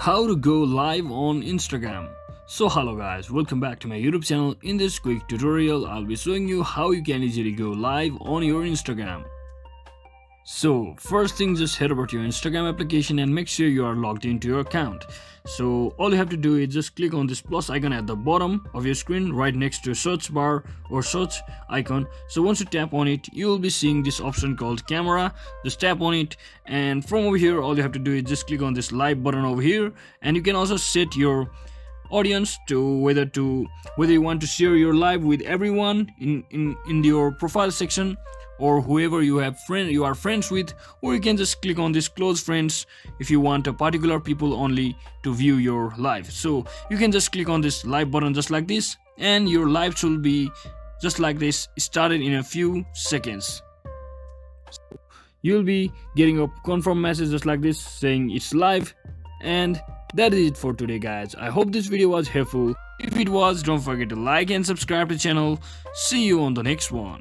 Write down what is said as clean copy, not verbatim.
How to go live on Instagram. So hello guys, welcome back to my YouTube channel. In this quick tutorial, I'll be showing you how you can easily go live on your Instagram. So first thing, just head over to your Instagram application and make sure you are logged into your account. So all you have to do is just click on this plus icon at the bottom of your screen right next to search bar or search icon. So once you tap on it, you will be seeing this option called camera. Just tap on it, and from over here all you have to do is just click on this live button over here, and you can also set your audience to whether you want to share your live with everyone in your profile section, or whoever you are friends with, or you can just click on this close friends if you want a particular people only to view your live. So you can just click on this live button just like this, and your live should be just like this, started in a few seconds. You'll be getting a confirm message just like this saying it's live. And that is it for today guys. I hope this video was helpful. If it was, don't forget to like and subscribe to the channel. See you on the next one.